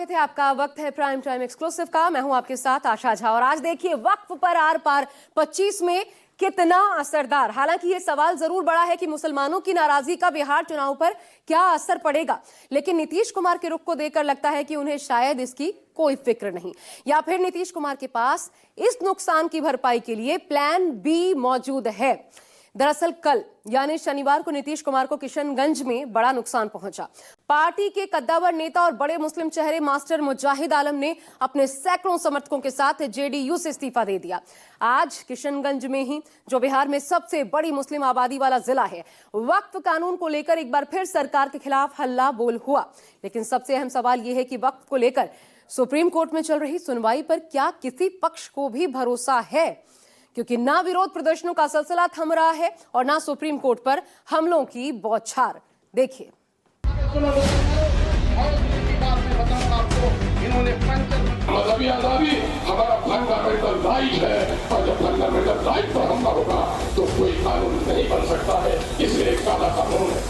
थे आपका वक्त है प्राइम टाइम एक्सक्लूसिव का। मैं हूं आपके साथ आशा झा और आज देखिए वक्फ पर आर पार 25 में कितना असरदार। हालांकि ये सवाल जरूर बड़ा है कि मुसलमानों की नाराजगी का बिहार चुनाव पर क्या असर पड़ेगा, लेकिन नीतीश कुमार के रुख को देखकर लगता है कि उन्हें शायद इसकी कोई फिक्र नहीं, या फिर नीतीश कुमार के पास इस नुकसान की भरपाई के लिए प्लान बी मौजूद है। दरअसल कल यानी शनिवार को नीतीश कुमार को किशनगंज में बड़ा नुकसान पहुंचा। पार्टी के कद्दावर नेता और बड़े मुस्लिम चेहरे मास्टर मुजाहिद आलम ने अपने सैकड़ों समर्थकों के साथ जेडीयू से इस्तीफा दे दिया। आज किशनगंज में ही, जो बिहार में सबसे बड़ी मुस्लिम आबादी वाला जिला है, वक्फ कानून को लेकर एक बार फिर सरकार के खिलाफ हल्ला बोल हुआ। लेकिन सबसे अहम सवाल यह है कि वक्फ को लेकर सुप्रीम कोर्ट में चल रही सुनवाई पर क्या किसी पक्ष को भी भरोसा है, क्योंकि ना विरोध प्रदर्शनों का सिलसिला थम रहा है और ना सुप्रीम कोर्ट पर हमलों की बौछार। देखिए, मजहबी आजादी हमारा फंडामेंटल राइट है और जब फंडामेंटल राइट पर हमला होगा तो कोई कानून नहीं बन सकता है, इसलिए एक काला कानून है।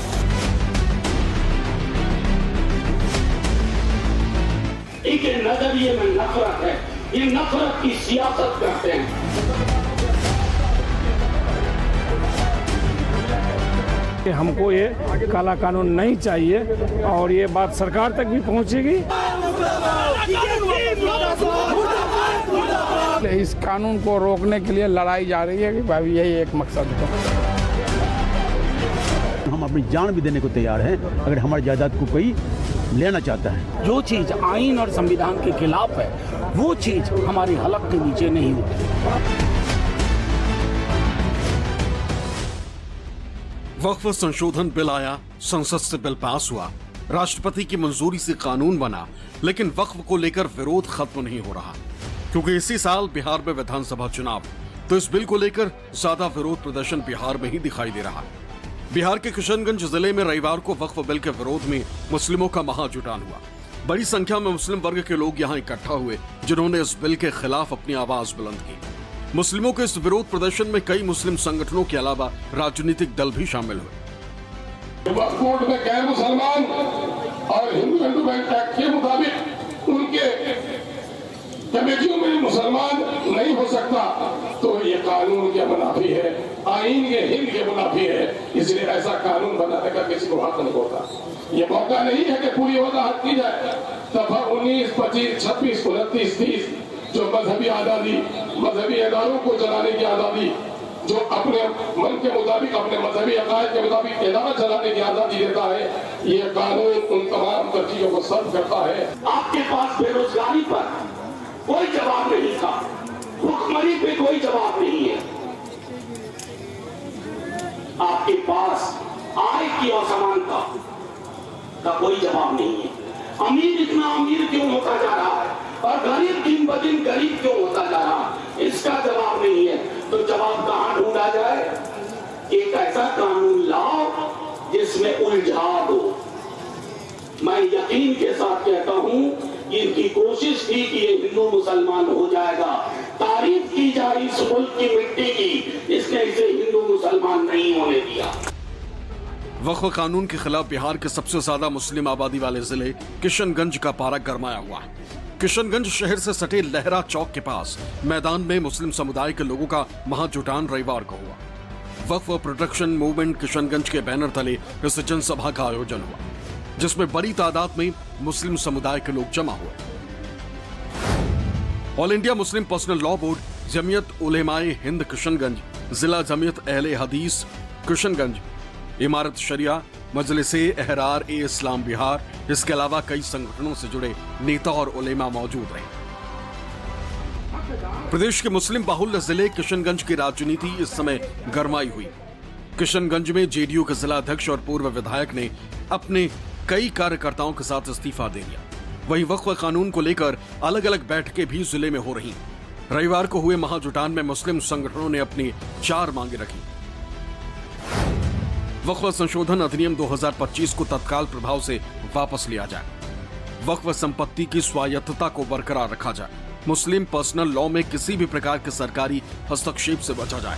इनके नजरिए में नफरत है, ये नफरत की सियासत करते हैं। हमको ये काला कानून नहीं चाहिए और ये बात सरकार तक भी पहुंचेगी। इस कानून को रोकने के लिए लड़ाई जा रही है कि भाई यही एक मकसद है। हम अपनी जान भी देने को तैयार हैं अगर हमारी जायदाद को कोई लेना चाहता है। जो चीज आइन और संविधान के खिलाफ है वो चीज हमारी हलक के नीचे नहीं होती। वक्फ संशोधन बिल आया, संसद से बिल पास हुआ, राष्ट्रपति की मंजूरी से कानून बना, लेकिन वक्फ को लेकर विरोध खत्म नहीं हो रहा, क्योंकि इसी साल बिहार में विधानसभा चुनाव, तो इस बिल को लेकर ज्यादा विरोध प्रदर्शन बिहार में ही दिखाई दे रहा है। बिहार के किशनगंज जिले में रविवार को वक्फ बिल के विरोध में मुस्लिमों का महाजुटान हुआ। बड़ी संख्या में मुस्लिम वर्ग के लोग यहाँ इकट्ठा हुए, जिन्होंने इस बिल के खिलाफ अपनी आवाज बुलंद की। मुस्लिमों के इस विरोध प्रदर्शन में कई मुस्लिम संगठनों के अलावा राजनीतिक दल भी शामिल हुए। वक्फ बोर्ड में गैर मुसलमान और हिंदू बैंक एक्ट के मुताबिक उनके कमेटियों में मुसलमान नहीं हो सकता, तो ये कानून के मुनाफी है, आइन के हिंद के मुनाफी है, इसलिए ऐसा कानून बनाने का किसी को हक नहीं होता। ये मौका नहीं है कि पूरी वजाहत की जाए। दफा 19, 25, 26, 29, 30 जो मजहबी आजादी, मजहबी इदारों को चलाने की आजादी, जो अपने मन के मुताबिक, अपने मजहबी अकायद के मुताबिक इदारा चलाने की आजादी देता है, ये कानून उन तमाम तरजीहों को सर्व करता है। आपके पास बेरोजगारी पर कोई जवाब नहीं था, भुखमरी पे कोई जवाब नहीं है। आपके पास आय की असमानता का कोई जवाब नहीं है। अमीर इतना अमीर क्यों होता जा रहा है और गरीब दिन ब दिन गरीब क्यों होता जा रहा है, इसका जवाब नहीं है। तो जवाब कहां ढूंढा जाए? एक ऐसा कानून लाओ जिसमें उलझा दो। मैं यकीन के साथ कहता हूं, इनकी कोशिश थी कि ये हिंदू मुसलमान हो जाएगा, तारीफ की जा रही इस मुल्क की मिट्टी की, इसने इसे हिंदू मुसलमान नहीं होने दिया। वक्फ कानून के खिलाफ बिहार के सबसे ज्यादा मुस्लिम आबादी वाले जिले किशनगंज का पारा गरमाया हुआ है। किशनगंज शहर से सटे लहरा चौक के पास मैदान में मुस्लिम समुदाय के लोगों का महाजुटान रविवार को हुआ। वक्फ प्रोटेक्शन मूवमेंट किशनगंज के बैनर तले इस जनसभा का आयोजन हुआ, जिसमें बड़ी तादाद में मुस्लिम समुदाय के लोग जमा हुए। All India Muslim Personal Law Board, Jamiat Ulemae Hind Kishanganj, जिला जमीयत अहले हदीस किशनगंज, इमारत शरिया, मजलिसे एहरार ए इस्लाम बिहार, इसके अलावा कई संगठनों से जुड़े नेता और उलेमा मौजूद रहे। प्रदेश के मुस्लिम बाहुल्य जिले किशनगंज की राजनीति इस समय गरमाई हुई। किशनगंज में जेडीयू के जिला अध्यक्ष और पूर्व विधायक ने अपने कई कार्यकर्ताओं के साथ इस्तीफा दे दिया। वहीं वक्फ कानून को लेकर अलग अलग बैठकें भी जिले में हो रही। रविवार को हुए महाजुटान में मुस्लिम संगठनों ने अपनी 4 मांगे रखी। वक्फ संशोधन अधिनियम 2025 को तत्काल प्रभाव से वापस लिया जाए, वक्फ संपत्ति की स्वायत्तता को बरकरार रखा जाए, मुस्लिम पर्सनल लॉ में किसी भी प्रकार के सरकारी हस्तक्षेप से बचा जाए,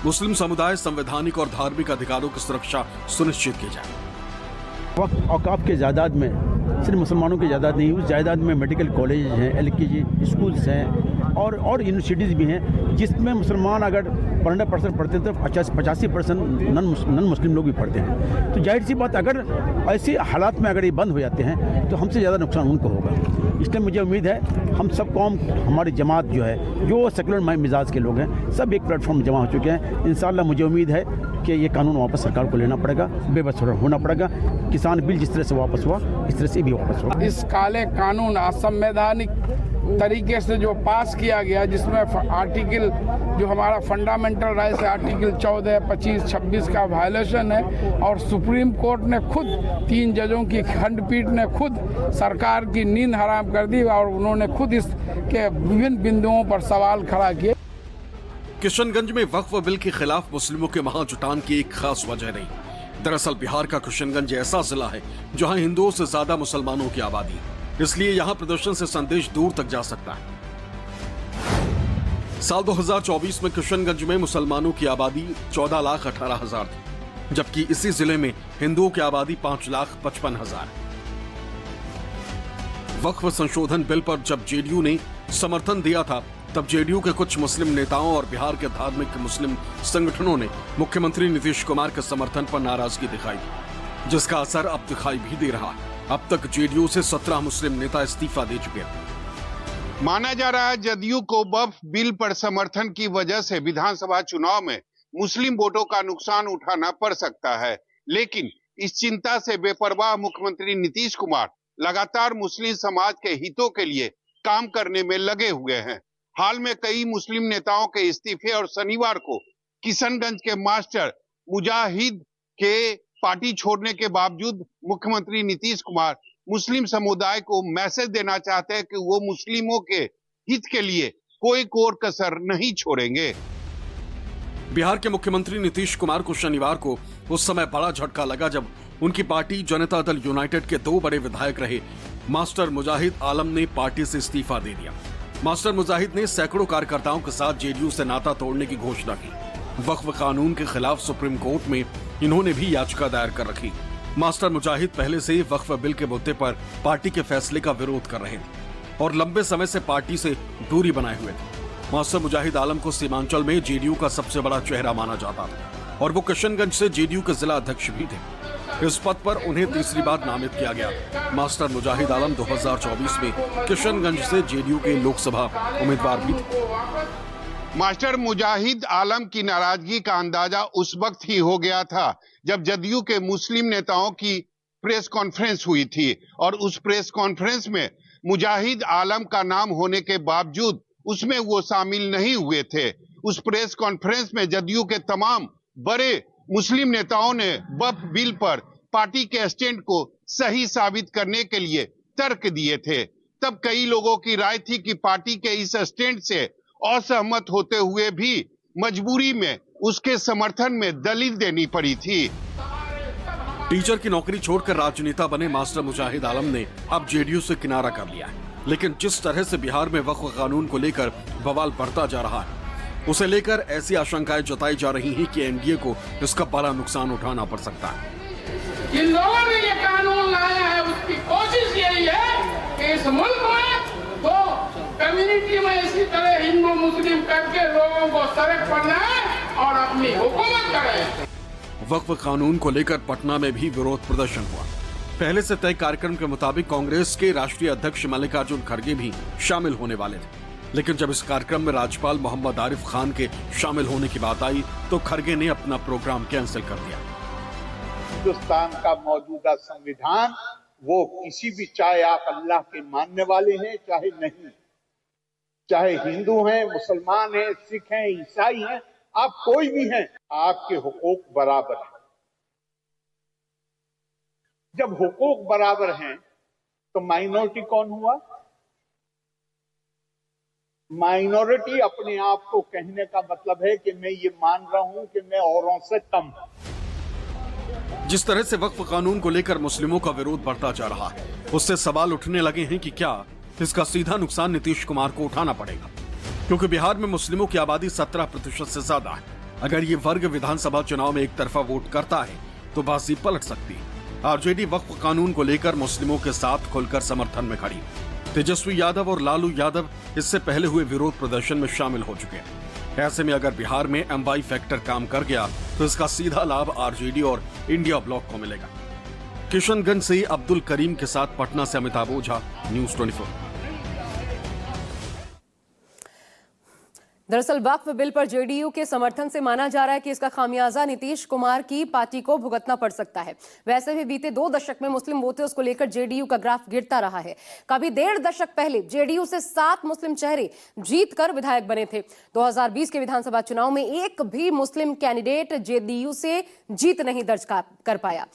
मुस्लिम समुदाय संवैधानिक और धार्मिक अधिकारों की सुरक्षा सुनिश्चित की जाए। वक्फ औकाफ के जायदाद में सिर्फ मुसलमानों की जायदाद नहीं, उस जायदाद में मेडिकल कॉलेज हैं, LKG स्कूल्स हैं और यूनिवर्सिटीज़ भी हैं, जिसमें मुसलमान अगर 15% पढ़ते हैं तो 85% नॉन मुस्लिम लोग भी पढ़ते हैं। तो जाहिर सी बात, अगर ऐसे हालात में अगर ये बंद हो जाते हैं तो हमसे ज़्यादा नुकसान उनको होगा। इसलिए मुझे उम्मीद है हम सब कौम, हमारी जमात जो है, जो सेकुलर मिजाज के लोग हैं, सब एक प्लेटफॉर्म जमा हो चुके हैं। इंशाअल्लाह मुझे उम्मीद है कि ये कानून वापस सरकार को लेना पड़ेगा, बेबस होना पड़ेगा। किसान बिल जिस तरह से वापस हुआ, इस तरह से भी वापस हुआ। इस काले कानून असंवैधानिक तरीके से जो पास किया गया, जिसमें आर्टिकल जो हमारा फंडामेंटल राइट्स है, आर्टिकल 14, 25, 26 का वायलेशन है, और सुप्रीम कोर्ट ने खुद 3 जजों की खंडपीठ ने खुद सरकार की नींद हराम कर दी और उन्होंने खुद इसके विभिन्न बिंदुओं पर सवाल खड़ा किए। किशनगंज में वक्फ बिल के खिलाफ मुस्लिमों के महाजुटान की एक खास वजह नहीं। दरअसल बिहार का किशनगंज ऐसा जिला है जहां हिंदुओं से ज्यादा मुसलमानों की आबादी है, इसलिए यहां प्रदर्शन से संदेश दूर तक जा सकता है। साल 2024 में किशनगंज में मुसलमानों की आबादी 14,18,000 थी, जबकि इसी जिले में हिंदुओं की आबादी 5,55,000 है। वक्फ संशोधन बिल पर जब जेडीयू ने समर्थन दिया था, तब जेडीयू के कुछ मुस्लिम नेताओं और बिहार के धार्मिक मुस्लिम संगठनों ने मुख्यमंत्री नीतीश कुमार के समर्थन पर नाराजगी दिखाई, जिसका असर अब दिखाई भी दे रहा है। अब तक जेडीयू से 17 मुस्लिम नेता इस्तीफा दे चुके हैं। माना जा रहा है जदयू को वक्फ बिल पर समर्थन की वजह से विधानसभा चुनाव में मुस्लिम वोटों का नुकसान उठाना पड़ सकता है, लेकिन इस चिंता से बेपरवाह मुख्यमंत्री नीतीश कुमार लगातार मुस्लिम समाज के हितों के लिए काम करने में लगे हुए हैं। हाल में कई मुस्लिम नेताओं के इस्तीफे और शनिवार को किशनगंज के मास्टर मुजाहिद के पार्टी छोड़ने के बावजूद मुख्यमंत्री नीतीश कुमार मुस्लिम समुदाय को मैसेज देना चाहते हैं कि वो मुस्लिमों के हित के लिए कोई कोर कसर नहीं छोड़ेंगे। बिहार के मुख्यमंत्री नीतीश कुमार को शनिवार को उस समय बड़ा झटका लगा जब उनकी पार्टी जनता दल यूनाइटेड के 2 बड़े विधायक रहे मास्टर मुजाहिद आलम ने पार्टी से इस्तीफा दे दिया। मास्टर मुजाहिद ने सैकड़ों कार्यकर्ताओं के साथ जेडीयू से नाता तोड़ने की घोषणा की। वक्फ कानून के खिलाफ सुप्रीम कोर्ट में इन्होंने भी याचिका दायर कर रखी। मास्टर मुजाहिद पहले से ही वक्फ बिल के मुद्दे पर पार्टी के फैसले का विरोध कर रहे थे और लंबे समय से पार्टी से दूरी बनाए हुए थे। मास्टर मुजाहिद आलम को सीमांचल में जेडीयू का सबसे बड़ा चेहरा माना जाता था और वो किशनगंज से जेडीयू के जिला अध्यक्ष भी थे। इस पद पर उन्हें तीसरी बार नामित किया गया। मास्टर मुजाहिद आलम 2024 में किशनगंज से जेडीयू के लोकसभा उम्मीदवार भी थे। मास्टर मुजाहिद आलम की नाराजगी का अंदाजा उस वक्त ही हो गया था जब जदयू के मुस्लिम नेताओं की प्रेस कॉन्फ्रेंस हुई थी और उस प्रेस कॉन्फ्रेंस में मुजाहिद आलम का नाम होने के बावजूद उसमें वो शामिल नहीं हुए थे। उस प्रेस कॉन्फ्रेंस में जदयू के तमाम बड़े मुस्लिम नेताओं ने वक्फ बिल पर पार्टी के स्टैंड को सही साबित करने के लिए तर्क दिए थे। तब कई लोगों की राय थी कि पार्टी के इस स्टैंड से असहमत होते हुए भी मजबूरी में उसके समर्थन में दलील देनी पड़ी थी। टीचर की नौकरी छोड़कर राजनेता बने मास्टर मुजाहिद आलम ने अब जेडीयू से किनारा कर लिया है, लेकिन जिस तरह से बिहार में वक्फ कानून को लेकर बवाल बढ़ता जा रहा है, उसे लेकर ऐसी आशंकाएं जताई जा रही हैं कि एनडीए को इसका बड़ा नुकसान उठाना पड़ सकता है। जिन लोगों ने ये कानून लाया है उसकी कोशिश यही है कि इस मुल्क में वो कम्युनिटी में इसी तरह हिंदू मुस्लिम करके लोगों को सड़क पर लाए और अपनी हुकूमत करें। वक्फ कानून को लेकर पटना में भी विरोध प्रदर्शन हुआ। पहले से तय कार्यक्रम के मुताबिक कांग्रेस के राष्ट्रीय अध्यक्ष मल्लिकार्जुन खड़गे भी शामिल होने वाले थे, लेकिन जब इस कार्यक्रम में राज्यपाल मोहम्मद आरिफ खान के शामिल होने की बात आई तो खड़गे ने अपना प्रोग्राम कैंसिल कर दिया। हिंदुस्तान का मौजूदा संविधान वो किसी भी, चाहे आप अल्लाह के मानने वाले हैं चाहे नहीं, चाहे हिंदू हैं, मुसलमान हैं, सिख हैं, ईसाई हैं, आप कोई भी हैं, आपके हुकूक बराबर हैं। जब हुकूक बराबर हैं तो माइनॉरिटी कौन हुआ? माइनॉरिटी अपने आप को कहने का मतलब है कि मैं ये मान रहा हूं कि मैं औरों से कम हूं। जिस तरह से वक्फ कानून को लेकर मुस्लिमों का विरोध बढ़ता जा रहा है, उससे सवाल उठने लगे हैं कि क्या इसका सीधा नुकसान नीतीश कुमार को उठाना पड़ेगा, क्योंकि बिहार में मुस्लिमों की आबादी 17% से ज्यादा है। अगर ये वर्ग विधानसभा चुनाव में एक तरफा वोट करता है तो बाजी पलट सकती है। आरजेडी वक्फ कानून को लेकर मुस्लिमों के साथ खुलकर समर्थन में खड़ी। तेजस्वी यादव और लालू यादव इससे पहले हुए विरोध प्रदर्शन में शामिल हो चुके हैं। ऐसे में अगर बिहार में एमवाई फैक्टर काम कर गया तो इसका सीधा लाभ आरजेडी और इंडिया ब्लॉक को मिलेगा। किशनगंज से अब्दुल करीम के साथ पटना से अमिताभ ओझा, न्यूज़ 24। दरअसल वक्फ बिल पर जेडीयू के समर्थन से माना जा रहा है कि इसका खामियाजा नीतीश कुमार की पार्टी को भुगतना पड़ सकता है। वैसे भी बीते 2 दशक में मुस्लिम वोटर्स को लेकर जेडीयू का ग्राफ गिरता रहा है। कभी 1.5 दशक पहले जेडीयू से 7 मुस्लिम चेहरे जीतकर विधायक बने थे। 2020 के विधानसभा चुनाव में एक भी मुस्लिम कैंडिडेट जेडीयू से जीत नहीं दर्ज कर पाया।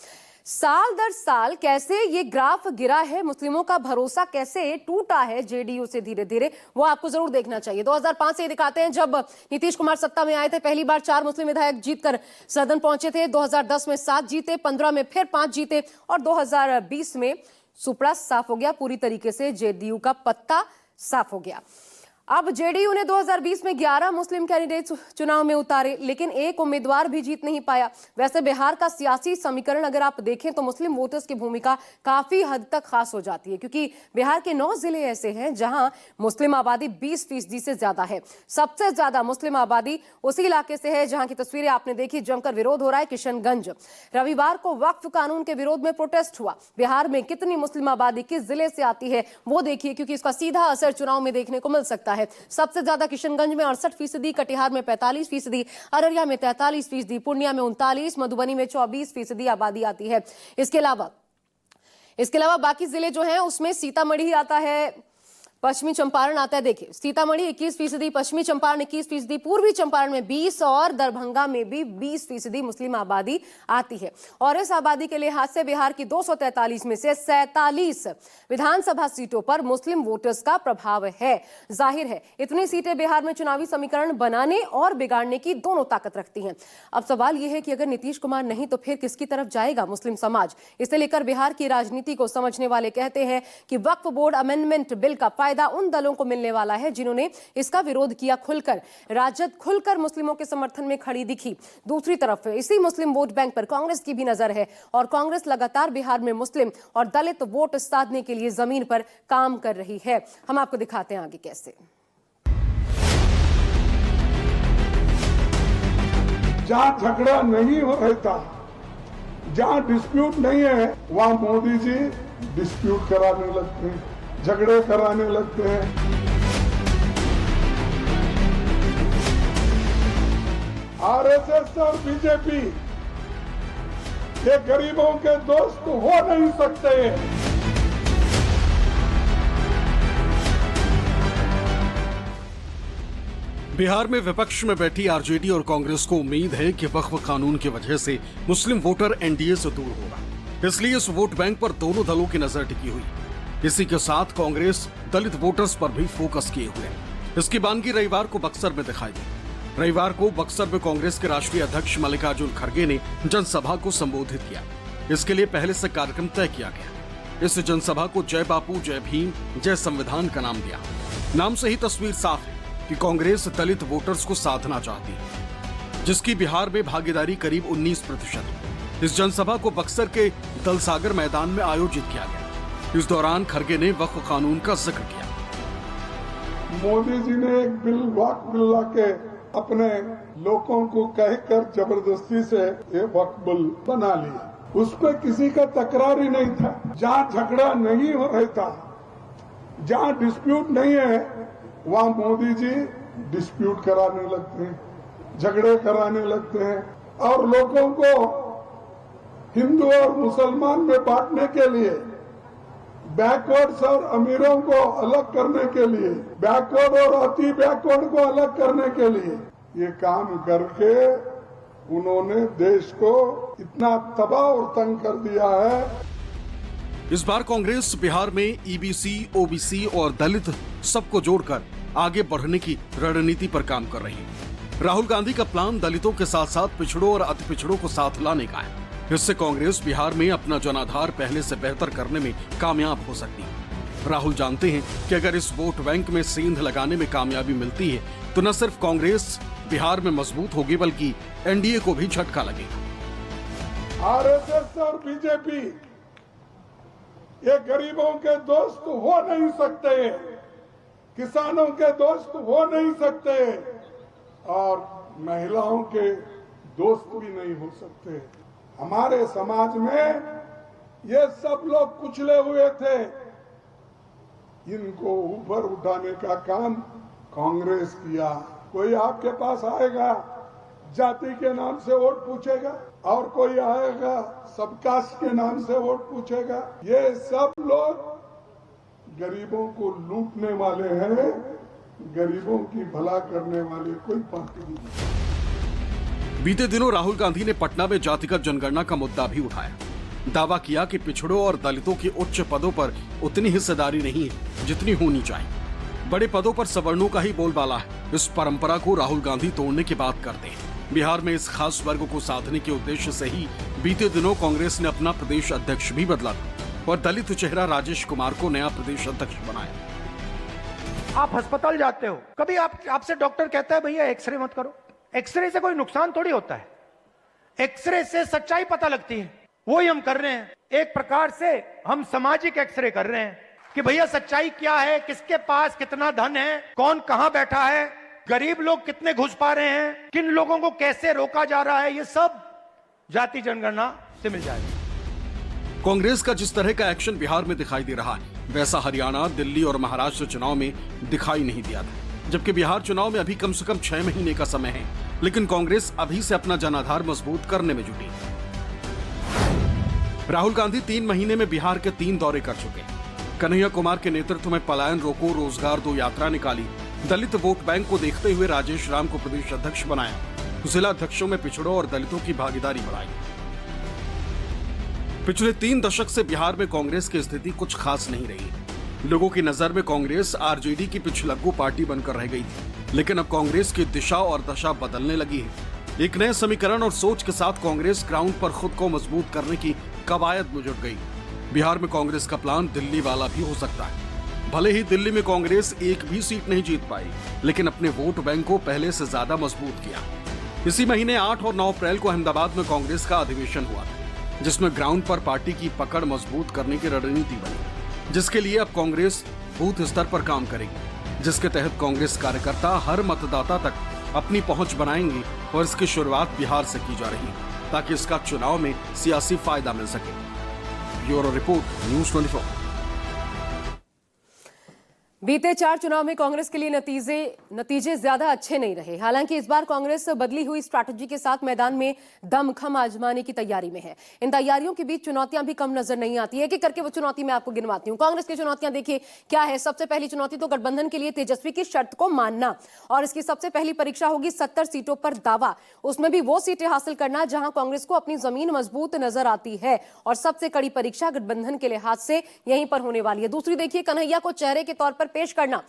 साल दर साल कैसे ये ग्राफ गिरा है, मुस्लिमों का भरोसा कैसे टूटा है जेडीयू से धीरे धीरे, वो आपको जरूर देखना चाहिए। 2005 से दिखाते हैं, जब नीतीश कुमार सत्ता में आए थे पहली बार 4 मुस्लिम विधायक जीतकर सदन पहुंचे थे। 2010 में 7 जीते, 15 में फिर 5 जीते और 2020 में सुपड़ा साफ हो गया, पूरी तरीके से जेडीयू का पत्ता साफ हो गया। अब जेडीयू ने 2020 में 11 मुस्लिम कैंडिडेट चुनाव में उतारे, लेकिन एक उम्मीदवार भी जीत नहीं पाया। वैसे बिहार का सियासी समीकरण अगर आप देखें तो मुस्लिम वोटर्स की भूमिका काफी हद तक खास हो जाती है, क्योंकि बिहार के 9 जिले ऐसे हैं जहां मुस्लिम आबादी 20% से ज्यादा है। सबसे ज्यादा मुस्लिम आबादी उसी इलाके से है जहां की तस्वीरें आपने देखी, जमकर विरोध हो रहा है किशनगंज। रविवार को वक्फ कानून के विरोध में प्रोटेस्ट हुआ। बिहार में कितनी मुस्लिम आबादी किस जिले से आती है वो देखिए, क्योंकि इसका सीधा असर चुनाव में देखने को मिल सकता है। सबसे ज्यादा किशनगंज में 68%, कटिहार में 45%, अररिया में 43%, पूर्णिया में 39%, मधुबनी में 24% आबादी आती है। इसके अलावा बाकी जिले जो हैं उसमें सीतामढ़ी आता है, पश्चिमी चंपारण आता है। देखिए सीतामढ़ी 21%, पश्चिमी चंपारण 21%, पूर्वी चंपारण में 20% और दरभंगा में भी 20% मुस्लिम आबादी आती है। और इस आबादी के लिहाज से बिहार की 243 में से 47 विधानसभा सीटों पर मुस्लिम वोटर्स का प्रभाव है। जाहिर है इतनी सीटें बिहार में चुनावी समीकरण बनाने और बिगाड़ने की दोनों ताकत रखती हैं। अब सवाल यह है कि अगर नीतीश कुमार नहीं तो फिर किसकी तरफ जाएगा मुस्लिम समाज। इसे लेकर बिहार की राजनीति को समझने वाले कहते हैं कि वक्फ बोर्ड अमेंडमेंट बिल का फायदा उन दलों को मिलने वाला है जिन्होंने इसका विरोध किया खुलकर। राजद खुलकर मुस्लिमों के समर्थन में खड़ी दिखी। दूसरी तरफ इसी मुस्लिम वोट बैंक पर कांग्रेस की भी नजर है और कांग्रेस लगातार बिहार में मुस्लिम और दलित वोट साधने के लिए जमीन पर काम कर रही है। हम आपको दिखाते हैं आगे कैसे। जहां झगड़ा नहीं हो रहता, जहां डिस्प्यूट नहीं है, वहां मोदी जी डिस्प्यूट कराने लगते हैं, झगड़े कराने लगते हैं। आरएसएस और बीजेपी ये गरीबों के दोस्त हो नहीं सकते। बिहार में विपक्ष में बैठी आरजेडी और कांग्रेस को उम्मीद है कि वक्फ कानून की वजह से मुस्लिम वोटर एनडीए से दूर होगा, इसलिए इस वोट बैंक पर दोनों दलों की नजर टिकी हुई। इसी के साथ कांग्रेस दलित वोटर्स पर भी फोकस किए हुए। इसकी बानगी रविवार को बक्सर में दिखाई दी। रविवार को बक्सर में कांग्रेस के राष्ट्रीय अध्यक्ष मल्लिकार्जुन खड़गे ने जनसभा को संबोधित किया। इसके लिए पहले से कार्यक्रम तय किया गया। इस जनसभा को जय बापू, जय भीम, जय संविधान का नाम दिया। नाम से ही तस्वीर साफ है कि कांग्रेस दलित वोटर्स को साधना चाहती है, जिसकी बिहार में भागीदारी करीब 19%। इस जनसभा को बक्सर के दलसागर मैदान में आयोजित किया गया। इस दौरान खड़गे ने वक्फ कानून का जिक्र किया। मोदी जी ने एक वक्फ बिल लाके अपने लोगों को कहकर जबरदस्ती से ये वक्फ बिल बना लिया। उस पर किसी का तकरार ही नहीं था। जहाँ झगड़ा नहीं हो रहता, जहाँ डिस्प्यूट नहीं है, वहाँ मोदी जी डिस्प्यूट कराने लगते हैं, झगड़े कराने लगते हैं और लोगों को हिंदू और मुसलमान में बांटने के लिए, बैकवर्ड्स और अमीरों को अलग करने के लिए, बैकवर्ड और अति बैकवर्ड को अलग करने के लिए ये काम करके उन्होंने देश को इतना तबाह और तंग कर दिया है। इस बार कांग्रेस बिहार में ईबीसी, ओबीसी और दलित सबको जोड़कर आगे बढ़ने की रणनीति पर काम कर रही है। राहुल गांधी का प्लान दलितों के साथ साथ पिछड़ों और अति पिछड़ों को साथ लाने का है। इससे कांग्रेस बिहार में अपना जनाधार पहले से बेहतर करने में कामयाब हो सकती है। राहुल जानते हैं कि अगर इस वोट बैंक में सेंध लगाने में कामयाबी मिलती है तो न सिर्फ कांग्रेस बिहार में मजबूत होगी बल्कि एनडीए को भी झटका लगेगा। आरएसएस और बीजेपी ये गरीबों के दोस्त हो नहीं सकते, किसानों के दोस्त हो नहीं सकते और महिलाओं के दोस्त भी नहीं हो सकते। हमारे समाज में ये सब लोग कुचले हुए थे, इनको ऊपर उठाने का काम कांग्रेस किया। कोई आपके पास आएगा जाति के नाम से वोट पूछेगा और कोई आएगा सबकास्ट के नाम से वोट पूछेगा। ये सब लोग गरीबों को लूटने वाले हैं, गरीबों की भला करने वाले कोई पार्टी नहीं। बीते दिनों राहुल गांधी ने पटना में जातिगत जनगणना का मुद्दा भी उठाया। दावा किया कि पिछड़ों और दलितों की उच्च पदों पर उतनी हिस्सेदारी नहीं है जितनी होनी चाहिए। बड़े पदों पर सवर्णों का ही बोलबाला है। इस परंपरा को राहुल गांधी तोड़ने की बात करते हैं। बिहार में इस खास वर्ग को साधने के उद्देश्य से ही बीते दिनों कांग्रेस ने अपना प्रदेश अध्यक्ष भी बदला था और दलित चेहरा राजेश कुमार को नया प्रदेश अध्यक्ष बनाया। आप अस्पताल जाते हो, कभी आपसे डॉक्टर कहता है भैया एक्सरे मत करो। एक्सरे से कोई नुकसान थोड़ी होता है, एक्सरे से सच्चाई पता लगती है। वही हम कर रहे हैं, एक प्रकार से हम सामाजिक एक्सरे कर रहे हैं कि भैया सच्चाई क्या है, किसके पास कितना धन है, कौन कहां बैठा है, गरीब लोग कितने घुस पा रहे हैं, किन लोगों को कैसे रोका जा रहा है, ये सब जाति जनगणना से मिल जाएगा। कांग्रेस का जिस तरह का एक्शन बिहार में दिखाई दे रहा है, वैसा हरियाणा, दिल्ली और महाराष्ट्र चुनाव में दिखाई नहीं दिया था। जबकि बिहार चुनाव में अभी कम से कम 6 महीने का समय है, लेकिन कांग्रेस अभी से अपना जनाधार मजबूत करने में जुटी। राहुल गांधी 3 महीने में बिहार के 3 दौरे कर चुके हैं। कन्हैया कुमार के नेतृत्व में पलायन रोको रोजगार दो यात्रा निकाली। दलित वोट बैंक को देखते हुए राजेश राम को प्रदेश अध्यक्ष बनाया। जिला अध्यक्षों में पिछड़ों और दलितों की भागीदारी बढ़ाई। पिछले 3 दशक से बिहार में कांग्रेस की स्थिति कुछ खास नहीं रही। लोगों की नजर में कांग्रेस आरजेडी की पिछलग्गू पार्टी बनकर रह गई थी, लेकिन अब कांग्रेस की दिशा और दशा बदलने लगी है। एक नए समीकरण और सोच के साथ कांग्रेस ग्राउंड पर खुद को मजबूत करने की कवायद में जुट गई। बिहार में कांग्रेस का प्लान दिल्ली वाला भी हो सकता है। भले ही दिल्ली में कांग्रेस एक भी सीट नहीं जीत पाई, लेकिन अपने वोट बैंक को पहले से ज्यादा मजबूत किया। इसी महीने 8 और 9 अप्रैल को अहमदाबाद में कांग्रेस का अधिवेशन हुआ, जिसमें ग्राउंड पर पार्टी की पकड़ मजबूत करने की रणनीति बनी, जिसके लिए अब कांग्रेस बूथ स्तर पर काम करेगी, जिसके तहत कांग्रेस कार्यकर्ता हर मतदाता तक अपनी पहुंच बनाएंगे और इसकी शुरुआत बिहार से की जा रही है, ताकि इसका चुनाव में सियासी फायदा मिल सके। Bureau report, news 24। बीते 4 चुनाव में कांग्रेस के लिए नतीजे ज्यादा अच्छे नहीं रहे। हालांकि इस बार कांग्रेस बदली हुई स्ट्रैटेजी के साथ मैदान में दमखम आजमाने की तैयारी में है। इन तैयारियों के बीच चुनौतियां भी कम नजर नहीं आती है। एक एक करके वो चुनौती मैं आपको गिनवाती हूं। कांग्रेस की चुनौतियां देखिए क्या है। सबसे पहली चुनौती तो गठबंधन के लिए तेजस्वी की शर्त को मानना, और इसकी सबसे पहली परीक्षा होगी 70 सीटों पर दावा। उसमें भी वो सीटें हासिल करना जहां कांग्रेस को अपनी जमीन मजबूत नजर आती है, और सबसे कड़ी परीक्षा गठबंधन के लिहाज से यहीं पर होने वाली है। दूसरी देखिए, कन्हैया को चेहरे के तौर पर पेश करना।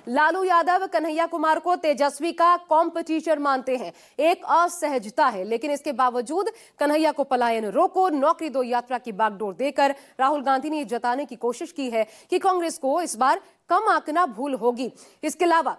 लालू यादव कन्हैया कुमार को तेजस्वी का कॉम्पिटिटर मानते हैं। एक असहजता है, लेकिन इसके बावजूद कन्हैया को पलायन रोको, नौकरी दो यात्रा की बागडोर देकर राहुल गांधी ने जताने की कोशिश की है कि कांग्रेस को इस बार कम आंकना भूल होगी। इसके अलावा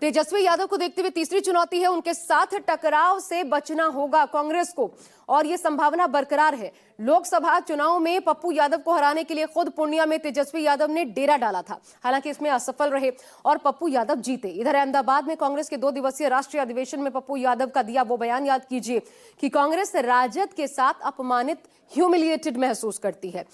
तेजस्वी यादव को देखते हुए तीसरी चुनौती है, उनके साथ टकराव से बचना होगा कांग्रेस को, और यह संभावना बरकरार है। लोकसभा चुनाव में पप्पू यादव को हराने के लिए खुद पूर्णिया में तेजस्वी यादव ने डेरा डाला था, हालांकि इसमें असफल रहे और पप्पू यादव जीते। इधर अहमदाबाद में कांग्रेस के 2 दिवसीय राष्ट्रीय अधिवेशन में पप्पू यादव का दिया वो बयान याद कीजिए कि कांग्रेस राजद के साथ अपमानित, ह्यूमिलिएटेड महसूस करती है।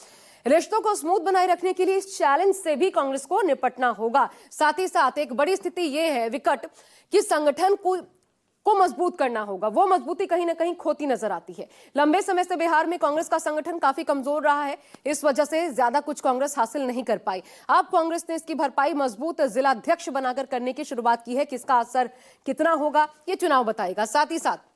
रिश्तों को स्मूथ बनाए रखने के लिए इस चैलेंज से भी कांग्रेस को निपटना होगा। साथ ही साथ एक बड़ी स्थिति यह है विकट कि संगठन को मजबूत करना होगा। वो मजबूती कहीं ना कहीं खोती नजर आती है। लंबे समय से बिहार में कांग्रेस का संगठन काफी कमजोर रहा है, इस वजह से ज्यादा कुछ कांग्रेस हासिल नहीं कर पाई। अब कांग्रेस ने इसकी भरपाई मजबूत जिलाध्यक्ष बनाकर करने की शुरुआत की है। किसका असर कितना होगा ये चुनाव बताएगा। साथ ही साथ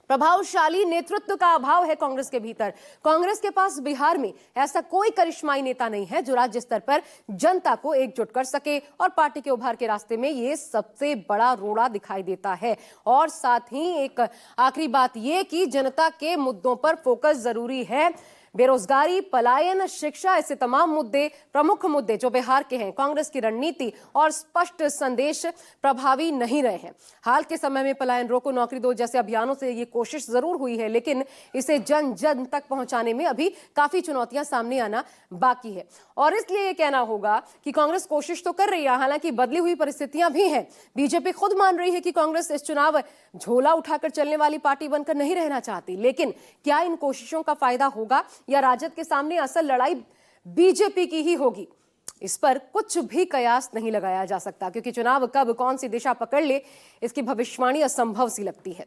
प्रभावशाली नेतृत्व का अभाव है कांग्रेस के भीतर। कांग्रेस के पास बिहार में ऐसा कोई करिश्माई नेता नहीं है जो राज्य स्तर पर जनता को एकजुट कर सके, और पार्टी के उभार के रास्ते में ये सबसे बड़ा रोड़ा दिखाई देता है। और साथ ही एक आखिरी बात ये कि जनता के मुद्दों पर फोकस जरूरी है। बेरोजगारी, पलायन, शिक्षा, ऐसे तमाम मुद्दे, प्रमुख मुद्दे जो बिहार के हैं, कांग्रेस की रणनीति और स्पष्ट संदेश प्रभावी नहीं रहे हैं। हाल के समय में पलायन रोको, नौकरी दो जैसे अभियानों से ये कोशिश जरूर हुई है, लेकिन इसे जन जन तक पहुंचाने में अभी काफी चुनौतियां सामने आना बाकी है। और इसलिए ये कहना होगा कि कांग्रेस कोशिश तो कर रही है, हालांकि बदली हुई परिस्थितियां भी हैं। बीजेपी खुद मान रही है कि कांग्रेस इस चुनाव झोला उठाकर चलने वाली पार्टी बनकर नहीं रहना चाहती, लेकिन क्या इन कोशिशों का फायदा होगा या राजद के सामने असल लड़ाई बीजेपी की ही होगी? इस पर कुछ भी कयास नहीं लगाया जा सकता, क्योंकि चुनाव कब कौन सी दिशा पकड़ ले इसकी भविष्यवाणी असंभव सी लगती है।